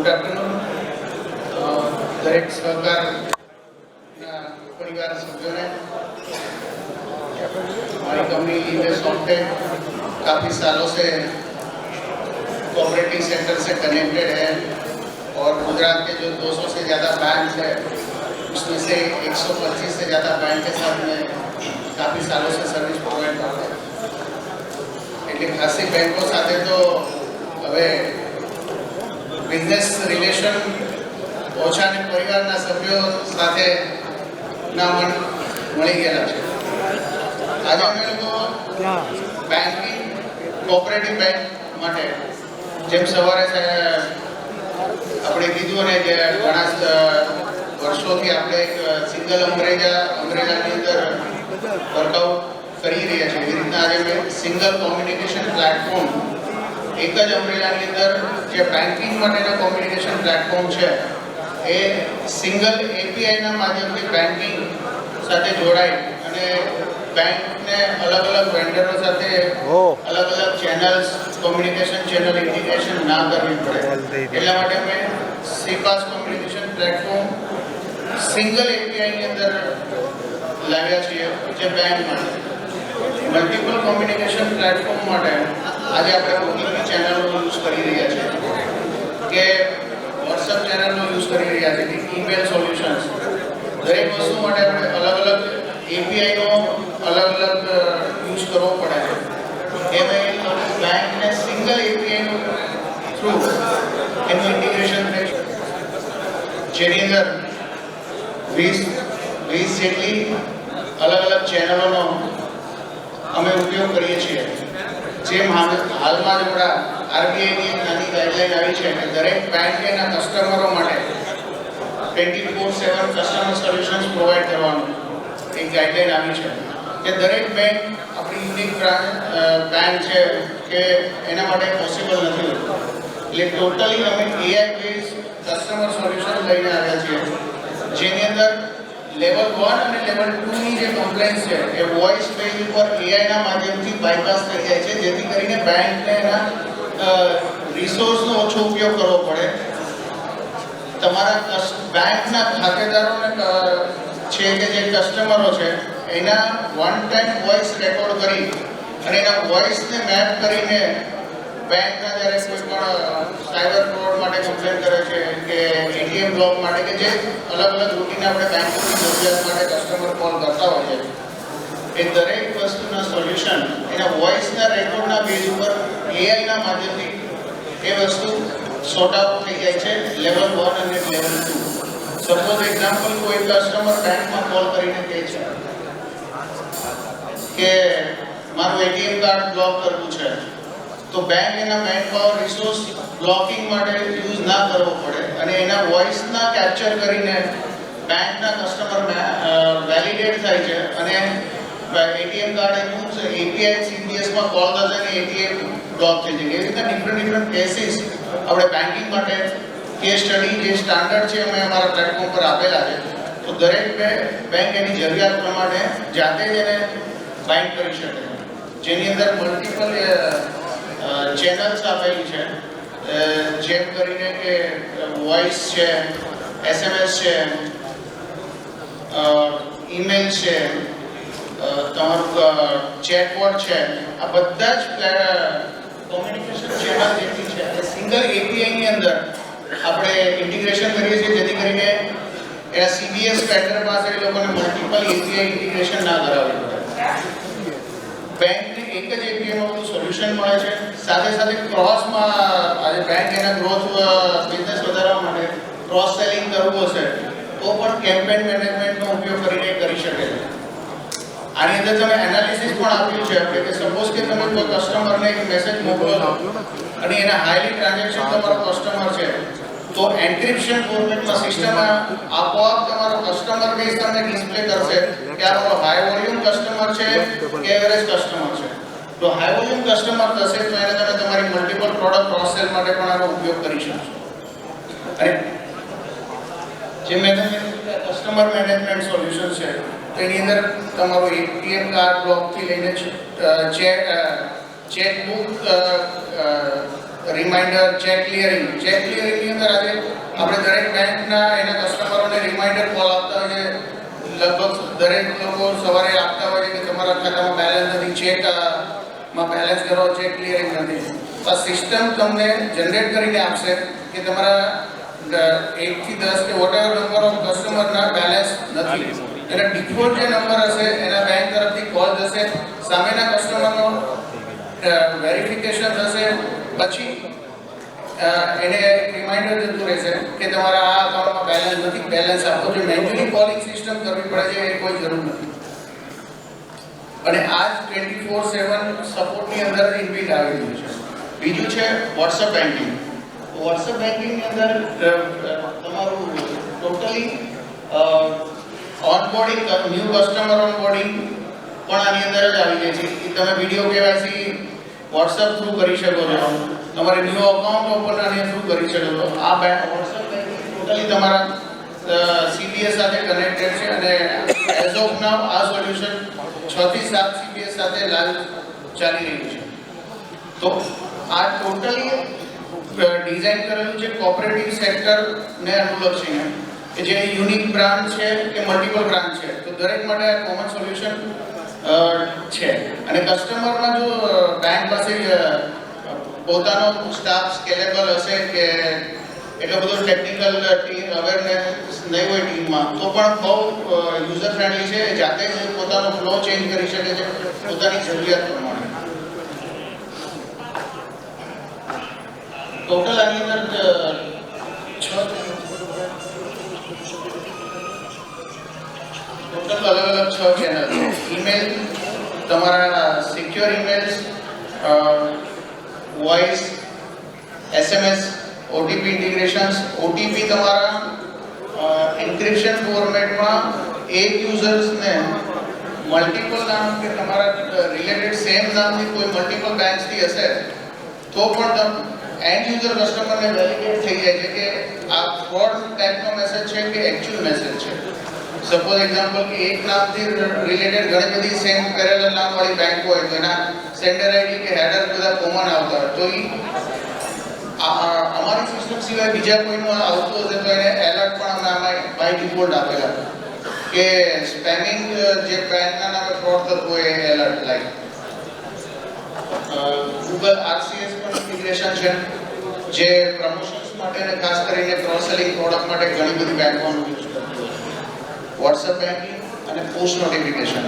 Good afternoon દરેક સહકારના પરિવાર સભ્યોને हमारी कंपनी ईमेल सॉफ्टवेयर काफ़ी सालों से कोऑपरेटिव सेक्टर से कनेक्टेड है और गुजरात के जो 200 से ज़्यादा बैंक है उसमें से 125 से ज़्यादा बैंक के साथ में काफ़ी सालों से सर्विस प्रोवाइड करते हैं એટલે ખાસી બેંકો સાથે તો હવે બિઝનેસ રિલેશન ઓછા અને પરિવારના સભ્યો સાથે ના મળી ગયેલા છે. આજે અમે લોકો બેન્કિંગ કોઓપરેટિવ બેંક માટે જેમ સવારે આપણે કીધું ને કે ઘણા વર્ષોથી આપણે એક સિંગલ અમ્બ્રેલાની અંદર વર્કઆઉટ કરી રહ્યા છીએ. એવી રીતના આજે મેં સિંગલ કોમ્યુનિકેશન પ્લેટફોર્મ એક જ અમ્બ્રેલાની અંદર જે બેન્કિંગ માટેના કોમ્યુનિકેશન પ્લેટફોર્મ છે એ સિંગલ એપીઆઈના માધ્યમથી બેન્કિંગ સાથે જોડાય અને બેંકને અલગ અલગ વેન્ડરો સાથે અલગ અલગ ચેનલ્સ કોમ્યુનિકેશન ચેનલ ઇન્ટિગ્રેશન ના કરવી પડે એટલા માટે અમે સીપાસ કોમ્યુનિકેશન પ્લેટફોર્મ સિંગલ એપીઆઈની અંદર લાવ્યા છીએ જે બેંક માટે મલ્ટિપલ કોમ્યુનિકેશન પ્લેટફોર્મ માટે આજે આપણે ઓટીપી ચેનલનો યુઝ કરી રહ્યા છીએ કે વોટ્સઅપ ચેનલનો યુઝ કરી રહ્યા છીએ ઈમેલ સોલ્યુશન્સ દરેક વસ્તુ માટે આપણે અલગ અલગ એપીઆઈનો અલગ અલગ યુઝ કરવો પડે છે એમાં બેંકને સિંગલ એપીઆઈનો થ્રુ એનું ઇન્ટિગ્રેશન થાય છે જેની અંદર 20 જેટલી અલગ અલગ ચેનલોનો અમે ઉપયોગ કરીએ છીએ. જેમ હાલમાં જ આપણા આરબીઆઈની એક નાની ગાઈડલાઈન આવી છે કે દરેક બેંક એના કસ્ટમરો માટે 24/7 કસ્ટમર સોલ્યુશન્સ પ્રોવાઈડ કરવાનું એક ગાઈડલાઈન આવી છે કે દરેક બેંક આપણી યુનિક બેંક છે કે એના માટે પોસિબલ નથી હોતું. એટલે ટોટલી અમે એઆઈ બેઝ કસ્ટમર સોલ્યુશન લઈને આવ્યા છીએ જેની અંદર લેવલ 1 અને લેવલ 2 ની જે કમ્પ્લેન્ટ્સ છે એ વોઇસ બેઝ ઉપર એઆઈ ના માધ્યમથી બાયપાસ થઈ જાય છે જેથી કરીને બેંકને એના રિસોર્સનો ઓછો ઉપયોગ કરવો પડે. તમારા બેંકના ખાતેદારોને છે કે જે કસ્ટમરો છે એના વન ટાઈમ વોઇસ રેકોર્ડ કરી અને એના વોઇસને મેપ કરીને બેંકના જ્યારે કોઈ પણ સાયબર ફ્રોડ માટે કમ્પ્લેન કરે છે કે એટીએમ બ્લોક માટે કે જે અલગ અલગ રૂટીન આપણે બેંકોની જરૂરિયાત માટે કસ્ટમર કોલ કરતા હોય છે એ દરેક વસ્તુના સોલ્યુશન એના વોઇસના રેકોર્ડના બેઝ ઉપર એઆઈના માધ્યમથી એ વસ્તુ સોર્ટ આઉટ થઈ જાય છે લેવલ 1 અને લેવલ 2. સપોઝ એક્ઝામ્પલ કોઈ કસ્ટમર બેંકમાં કોલ કરીને કહે છે કે મારું એટીએમ કાર્ડ બ્લોક કરવું છે તો બેંક એના મેન પાવર રિસોર્સ બ્લોકિંગ માટે યુઝ ના કરવો પડે અને એના વોઇસના કેપ્ચર કરીને બેંકના કસ્ટમર વેલિડેટ થાય છે અને એટીએમ કાર્ડ એનું એપીઆઈ સીડીએસમાં કોલ કરશે અને એટીએમ બ્લોક થઈ જાય. એવી રીતે ડિફરન્ટ કેસીસ આપણે બેન્કિંગ માટે કેસ સ્ટડી જે સ્ટાન્ડર્ડ છે અમે અમારા પ્લેટફોર્મ પર આપેલા છે તો દરેક બેંક એની જરૂરિયાત પ્રમાણે જાતે જ એને બાઇન્ડ કરી શકે જેની અંદર મલ્ટિપલ ચેનલ્સ આપેલી છે જેમ કરીને કે વોઇસ છે એસએમએસ છે ઈમેલ છે તમારું ચેટબોટ છે આ બધા જ કોમ્યુનિકેશન ચેનલ જેટલી છે એ સિંગલ એપીઆઈની અંદર આપણે ઇન્ટિગ્રેશન કરીએ છીએ જેથી કરીને એ સીબીએસ વેન્ડર પાસે એ લોકોને મલ્ટિપલ એપીઆઈ ઇન્ટિગ્રેશન ના કરાવવું પડે. બેંકને એક જ એપીઆઈનું બધું સોલ્યુશન મળે છે સાથે સાથે ક્રોસમાં આજે બેંક એના ગ્રોથ બિઝનેસ વધારવા માટે ક્રોસ સેલિંગ કરવું હશે તો પણ કેમ્પેન મેનેજમેન્ટનો ઉપયોગ કરીને કરી શકે છે. આની અંદર તમે એનાલિસિસ પણ આપ્યું છે આપણે કે સપોઝ કે તમે કોઈ કસ્ટમરને એક મેસેજ મોકલો છો અને એના હાઈલી ટ્રાન્ઝેક્શન તમારો કસ્ટમર છે તો એન્ક્રિપ્શન ફોર્મેટમાં સિસ્ટમમાં આપોઆપ તમારો કસ્ટમર બેઝ તમને ડિસ્પ્લે કરશે કે આ હાઈ વોલ્યુમ કસ્ટમર છે કે એવરેજ કસ્ટમર છે. તો હાઈ વોલ્યુમ કસ્ટમર થશે તો એને તમે તમારી મલ્ટિપલ પ્રોડક્ટ ક્રોસ સેલ માટે પણ આનો ઉપયોગ કરી શકશો. અને જે મેં કસ્ટમર મેનેજમેન્ટ સોલ્યુશન છે તેની અંદર તમારું એટીએમ કાર્ડ બ્લોક થી લઈને ચેકબુક રિમાઇન્ડર, ચેક ક્લિયરિંગની અંદર આજે આપણે દરેક બેંકના એના કસ્ટમરોને રિમાઇન્ડર કોલ આવતા હોય છે. લગભગ દરેક લોકો સવારે આપતા હોય છે કે તમારા ખાતામાં બેલેન્સ નથી, ચેકમાં બેલેન્સ કરો, ચેક ક્લિયરિંગ નથી. આ સિસ્ટમ તમને જનરેટ કરીને આપશે કે તમારા 1 થી 10 કે વોટેવર નંબર ઓફ કસ્ટમરના બેલેન્સ નથી. એના ડિફોલ્ટ જે નંબર હશે એના બેંક તરફથી કોલ જશે, સામેના કસ્ટમરનો વેરિફિકેશન થશે, પછી એને રિમાઇન્ડર જતું રહેશે કે તમારા આ અકાઉન્ટમાં બેલેન્સ નથી, બેલેન્સ આપો. જો મેન્યુઅલી કોલિંગ સિસ્ટમ કરવી પડે છે એ કોઈ જરૂર નથી. અને આ જ 24/7 સપોર્ટની અંદર ઇનબિલ્ટ આવેલું છે. બીજું છે વોટ્સએપ બેન્કિંગ. વોટ્સએપ બેન્કિંગની અંદર તમારું totally onboarding, new customer onboarding પણ આની અંદર જ આવી જાય છે. તમે વિડીયો કેવાયસી વોટ્સએપ થ્રુ કરી શકો છો, તમારે ન્યૂ અકાઉન્ટ ઓપન આની થ્રુ કરી શકો છો. આ વોટ્સએપ બેન્કિંગ ટોટલી તમારા CBS સાથે કનેક્ટેડ છે અને એઝ ઓફ નાઉ આ સોલ્યુશન 6 થી 7 CBS સાથે લાઈવ ચાલી રહ્યું છે. તો આ ટોટલી ડિઝાઇન કરેલું છે કોઓપરેટિવ સેક્ટરને અનુલક્ષીને, કે જે યુનિક બ્રાન્ડ છે કે મલ્ટિપલ બ્રાન્ડ છે, તો દરેક માટે આ કોમન સોલ્યુશન છે. અને કસ્ટમરમાં જો બેંક પાસે પોતાનો સ્ટાફ સ્કેલેબલ હશે કે એટલો બધો ટેકનિકલ અવેરનેસ નહીં હોય ટીમમાં, તો પણ બહુ યુઝર ફ્રેન્ડલી છે. જાતે જ પોતાનો ફ્લો ચેન્જ કરી શકે છે પોતાની જરૂરિયાત પ્રમાણે. ટોટલ આની અંદર ટોટલ અલગ 6 ચેનલ છે. ઈમેલ, તમારા secure emails, voice, SMS, OTP ઇન્ટિગ્રેશન્સ. OTP તમારા એન્ક્રિપ્શન ફોર્મેટમાં એક યુઝર્સને મલ્ટિપલ નામ કે તમારા રિલેટેડ સેમ નામની કોઈ મલ્ટિપલ બેંક્સથી હશે તો પણ એન્ડ યુઝર કસ્ટમરને વેલિડેટ થઈ જાય છે કે આ ફ્રોડ ટાઈપનો મેસેજ છે કે એકચ્યુઅલ મેસેજ છે. સપોઝ એક્ઝામ્પલ કે એક નામથી રિલેટેડ ઘણી બધી સેમ પેરેલલ નામવાળી બેંક હોય તો એના સેન્ડર આઈડી કે હેડર બધા કોમન આવતા હોય, તો અમારી સિસ્ટમ સિવાય બીજા કોઈનું આવતું હશે તો એને એલર્ટ પણ અમે આમાં બાય ડિફોલ્ટ આપેલા કે સ્પેમિંગ જે બેંકના નામે ફ્રોડ થતું હોય એ એલર્ટ લાઈક. ગૂગલ RCS પણ ઇન્ટિગ્રેશન છે જે પ્રમોશન્સ માટે અને ખાસ કરીને ક્રોસ સેલિંગ પ્રોડક્ટ માટે ઘણી બધી બેંકોનો યુઝ કરતી હોય. વોટ્સએપ બેન્કિંગ અને પુશ નોટિફિકેશન.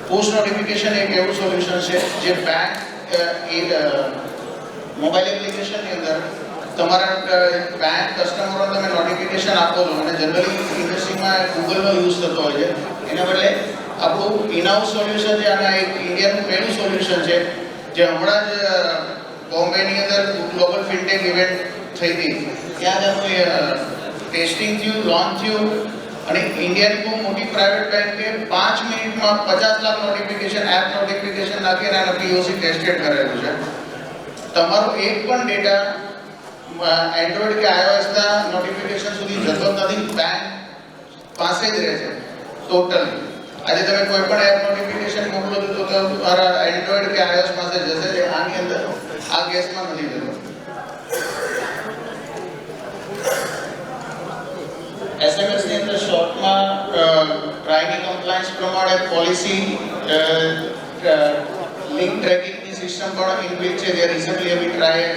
પુશ નોટિફિકેશન એક એવું સોલ્યુશન છે જે બેંક મોબાઈલ એપ્લિકેશનની અંદર તમારા બેંક કસ્ટમરોને તમે નોટિફિકેશન આપો છો અને જનરલી ઇન્ડસ્ટ્રીમાં ગૂગલનો યુઝ થતો હોય છે, એના બદલે આપણું ઇનહાઉસ સોલ્યુશન છે અને એક ઇન્ડિયાનું પહેલું સોલ્યુશન છે જે હમણાં જ બોમ્બેની અંદર ગ્લોબલ ફિનટેક ઇવેન્ટ થઈ હતી. ત્યાં જ એનું ટેસ્ટિંગ થયું, લોન્ચ થયું અને ઇન્ડિયાની બહુ મોટી પ્રાઇવેટ બેંકે 5 મિનિટમાં 50 લાખ નોટિફિકેશન એપ નોટિફિકેશન નાખીને આના POC ટેસ્ટેડ કરેલું છે. તમારો એક પણ ડેટા એન્ડ્રોઈડ કે iOS ના નોટિફિકેશન સુધી જતો નથી, બેંક પાસે જ રહે છે ટોટલી. આજે તમે કોઈ પણ એપ નોટિફિકેશન મોકલો તો તમારા એન્ડ્રોઈડ કે iOS પાસે જશે, જે આની અંદર આ કેસમાં નથી જતો. SMS ની અંદર શોર્ટમાં ટ્રાયની કમ્પ્લાયન્સ પ્રમાણે પોલિસી લિંક ટ્રેકિંગની સિસ્ટમ પણ ઇનબિલ્ટ છે જે રિસન્ટલી અમે ટ્રાય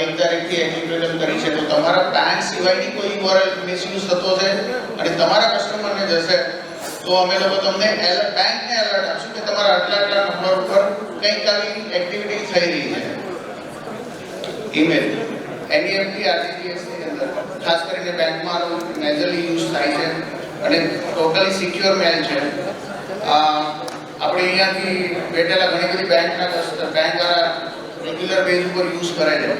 1 તારીખથી એક્ટિવેટ કરી છે. તો તમારા બેંક સિવાયની કોઈ URL મિસયુઝ થતો છે અને તમારા કસ્ટમરને જશે તો અમે લોકો તમને બેંકને એલર્ટ આપશું કે તમારા આટલા નંબર ઉપર કંઈક આવી એક્ટિવિટી થઈ રહી છે. ઈમેલ, NEFT, RTGS ની અંદર ખાસ કરીને બેંકમાં મેજરલી યુઝ થાય છે અને ટોટલી સિક્યોર મેલ છે. આપણે અહીંયાથી બેઠેલા ઘણી બધી બેંક રેગ્યુલર બેઝ ઉપર યુઝ કરે છે.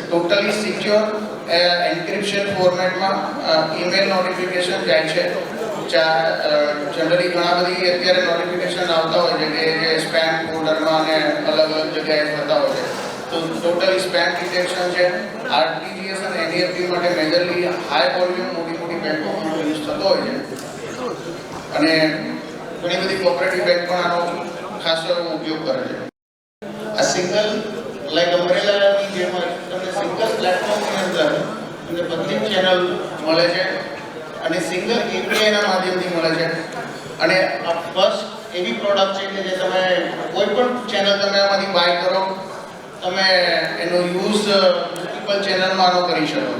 ટોટલી સિક્યોર એન્ક્રિપ્શન ફોર્મેટમાં ઈમેલ નોટિફિકેશન જાય છે. જનરલી ઘણા બધી અત્યારે નોટિફિકેશન આવતા હોય છે કે જે સ્પેમ ફોલ્ડરમાં અને અલગ જગ્યાએ થતા હોય છે. તો ટોટલી સ્પેમ ડિટેક્શન છે. RTGS અને NEFT માટે મેજરલી હાઈ વોલ્યુમ મોટી બેંકોમાં યુઝ થતો હોય છે અને ઘણી બધી કોઓપરેટિવ બેંક પણ આનો ખાસ ઉપયોગ કરે છે. આ સિંગલ લાઈક અમ્બ્રેલાની જેમ તમને સિંગલ પ્લેટફોર્મની અંદર તમને બધી ચેનલ મળે છે અને સિંગલ API ના માધ્યમથી મળે છે અને આ ફર્સ્ટ એવી પ્રોડક્ટ છે કે જે તમે કોઈ પણ ચેનલ તમે આમાંથી બાય કરો તમે એનો યુઝ મલ્ટિપલ ચેનલમાં કરી શકો.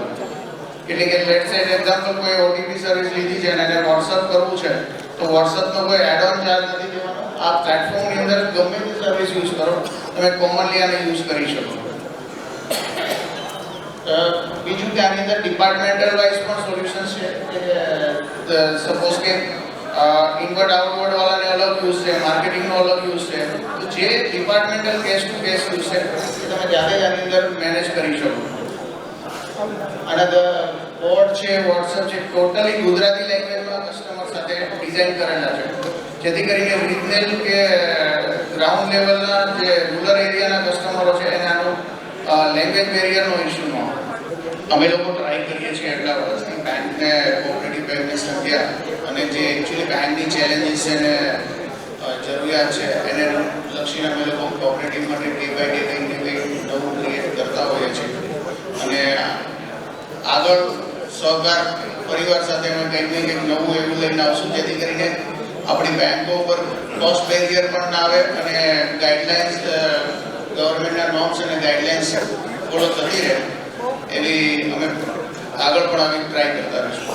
એટલે કે લેટ્સ સે એક્ઝામ્પલ કોઈ ઓટીપી સર્વિસ લીધી છે અને એને WhatsApp કરવું છે તો WhatsApp નો કોઈ એડ ઓન ચાર્જ નથી દેવાનો. આ પ્લેટફોર્મની અંદર ગમે તે સર્વિસ યુઝ કરો તમે કોમનલી આને યુઝ કરી શકો. બીજું કે આની અંદર ડિપાર્ટમેન્ટલ વાઇઝ પણ સોલ્યુશન્સ છે કે સપોઝ કે ઇનવર્ડ આઉટવર્ડ વાળાને અલગ યુઝ છે, માર્કેટિંગનો અલગ યુઝ છે, તો જે departmental case two case use છે એ તમે જાતે જ આની અંદર મેનેજ કરી શકો. અને બોર્ડ છે, WhatsApp છે, ટોટલી ગુજરાતી લેંગ્વેજમાં કસ્ટમર સાથે ડિઝાઇન કરેલા છે જેથી કરીને રિજનલ કે ગ્રાઉન્ડ લેવલના જે રૂરલ એરિયાના કસ્ટમરો છે એને આનો લેંગ્વેજ બેરિયરનો ઇસ્યુ ન હોય. અમે લોકો ટ્રાય કરીએ છીએ એટલા વર્ષથી બેંકને કોઓપરેટિવ બેંકને સંખ્યા અને જે એકચ્યુઅલી બેંકની ચેલેન્જીસ છે ને જરૂરિયાત છે એને લક્ષીને અમે લોકો કોઓપરેટિવ માટે ડે બાય ડે કંઈક નવું ક્રિએટ કરતા હોઈએ છીએ અને આગળ સહકાર પરિવાર સાથે અમે કંઈક ને કંઈક નવું એવું લઈને આવશું જેથી કરીને આપણી બેંકો ઉપર કોસ્ટ બેરિયર પણ ના આવે અને ગાઈડલાઇન્સ ગવર્મેન્ટના નોર્મ્સ અને ગાઈડલાઇન્સ ફોલો થતી રહે એવી અમે આગળ પણ આવી ટ્રાય કરતા રહીશું.